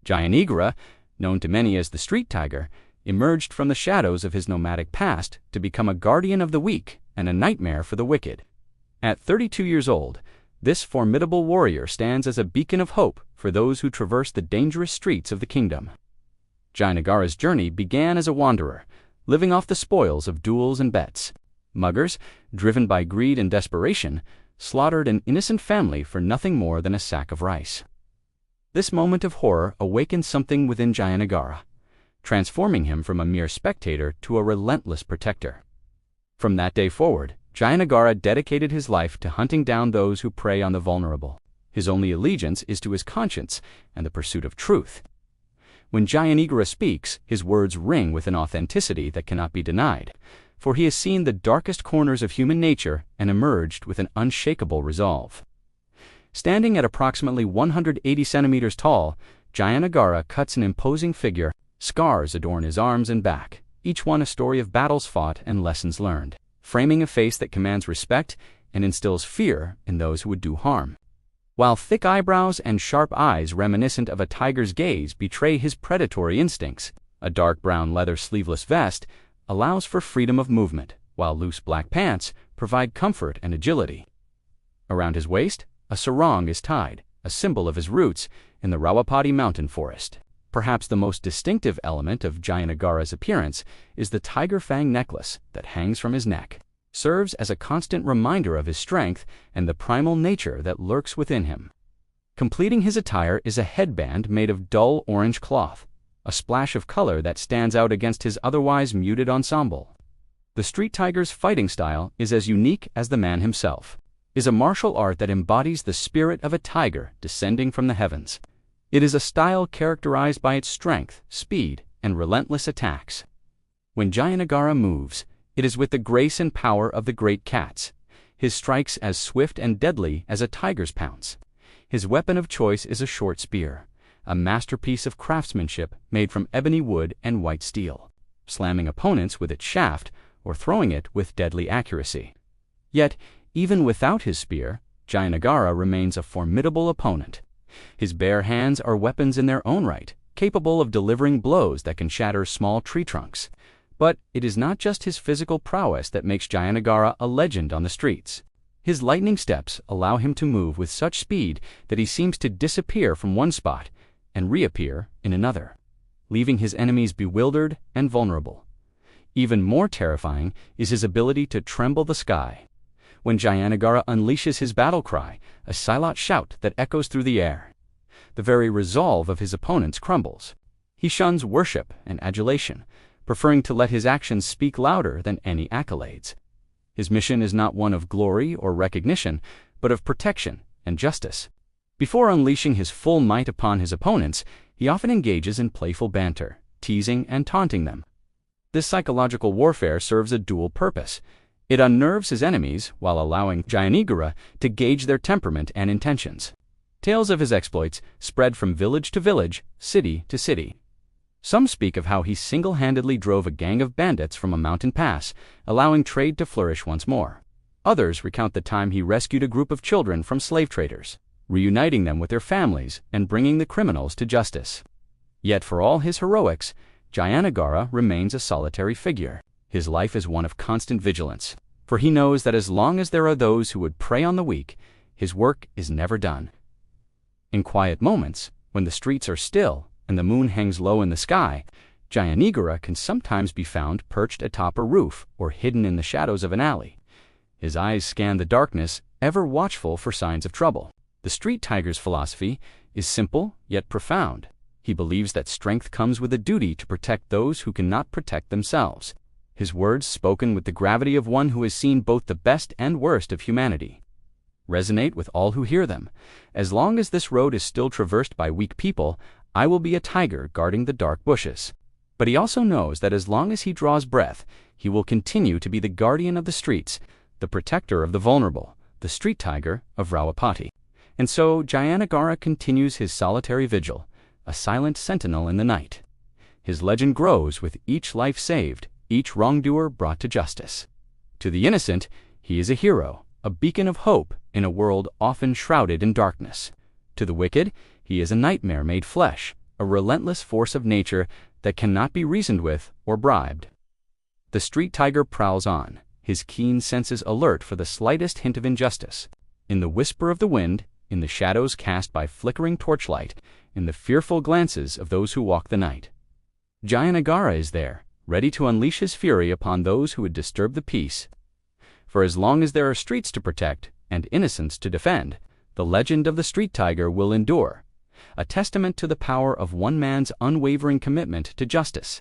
Jayanegara, known to many as the street tiger, emerged from the shadows of his nomadic past to become a guardian of the weak and a nightmare for the wicked. At 32 years old, this formidable warrior stands as a beacon of hope for those who traverse the dangerous streets of the kingdom. Jayanegara's journey began as a wanderer, living off the spoils of duels and bets. Muggers, driven by greed and desperation, slaughtered an innocent family for nothing more than a sack of rice. This moment of horror awakened something within Jayanegara, transforming him from a mere spectator to a relentless protector. From that day forward, Jayanegara dedicated his life to hunting down those who prey on the vulnerable. His only allegiance is to his conscience and the pursuit of truth. When Jayanegara speaks, his words ring with an authenticity that cannot be denied, for he has seen the darkest corners of human nature and emerged with an unshakable resolve. Standing at approximately 180 centimeters tall, Jayanegara cuts an imposing figure. Scars adorn his arms and back, each one a story of battles fought and lessons learned, framing a face that commands respect and instills fear in those who would do harm. While thick eyebrows and sharp eyes reminiscent of a tiger's gaze betray his predatory instincts, a dark brown leather sleeveless vest allows for freedom of movement, while loose black pants provide comfort and agility. Around his waist, a sarong is tied, a symbol of his roots in the Rawapati mountain forest. Perhaps the most distinctive element of Jayanegara's appearance is the tiger fang necklace that hangs from his neck. Serves as a constant reminder of his strength and the primal nature that lurks within him. Completing his attire is a headband made of dull orange cloth, a splash of color that stands out against his otherwise muted ensemble. The street tiger's fighting style is as unique as the man himself, is a martial art that embodies the spirit of a tiger descending from the heavens. It is a style characterized by its strength, speed, and relentless attacks. When Jayanegara moves, it is with the grace and power of the great cats, his strikes as swift and deadly as a tiger's pounce. His weapon of choice is a short spear, a masterpiece of craftsmanship made from ebony wood and white steel, slamming opponents with its shaft or throwing it with deadly accuracy. Yet, even without his spear, Jayanegara remains a formidable opponent. His bare hands are weapons in their own right, capable of delivering blows that can shatter small tree trunks. But it is not just his physical prowess that makes Jayanegara a legend on the streets. His lightning steps allow him to move with such speed that he seems to disappear from one spot and reappear in another, leaving his enemies bewildered and vulnerable. Even more terrifying is his ability to tremble the sky. When Jayanegara unleashes his battle cry, a silent shout that echoes through the air, the very resolve of his opponents crumbles. He shuns worship and adulation, preferring to let his actions speak louder than any accolades. His mission is not one of glory or recognition, but of protection and justice. Before unleashing his full might upon his opponents, he often engages in playful banter, teasing and taunting them. This psychological warfare serves a dual purpose. It unnerves his enemies while allowing Jayanegara to gauge their temperament and intentions. Tales of his exploits spread from village to village, city to city. Some speak of how he single-handedly drove a gang of bandits from a mountain pass, allowing trade to flourish once more. Others recount the time he rescued a group of children from slave traders, reuniting them with their families and bringing the criminals to justice. Yet for all his heroics, Jayanegara remains a solitary figure. His life is one of constant vigilance, for he knows that as long as there are those who would prey on the weak, his work is never done. In quiet moments, when the streets are still and the moon hangs low in the sky, Jayanegara can sometimes be found perched atop a roof or hidden in the shadows of an alley. His eyes scan the darkness, ever watchful for signs of trouble. The street tiger's philosophy is simple yet profound. He believes that strength comes with a duty to protect those who cannot protect themselves. His words, spoken with the gravity of one who has seen both the best and worst of humanity, resonate with all who hear them. As long as this road is still traversed by weak people, I will be a tiger guarding the dark bushes. But he also knows that as long as he draws breath, he will continue to be the guardian of the streets, the protector of the vulnerable, the street tiger of Rawapati. And so Jayanegara continues his solitary vigil, a silent sentinel in the night. His legend grows with each life saved, each wrongdoer brought to justice. To the innocent, he is a hero, a beacon of hope in a world often shrouded in darkness. To the wicked, he is a nightmare made flesh, a relentless force of nature that cannot be reasoned with or bribed. The street tiger prowls on, his keen senses alert for the slightest hint of injustice. In the whisper of the wind, in the shadows cast by flickering torchlight, in the fearful glances of those who walk the night. Jayanegara is there, ready to unleash his fury upon those who would disturb the peace. For as long as there are streets to protect and innocents to defend, the legend of the street tiger will endure, a testament to the power of one man's unwavering commitment to justice.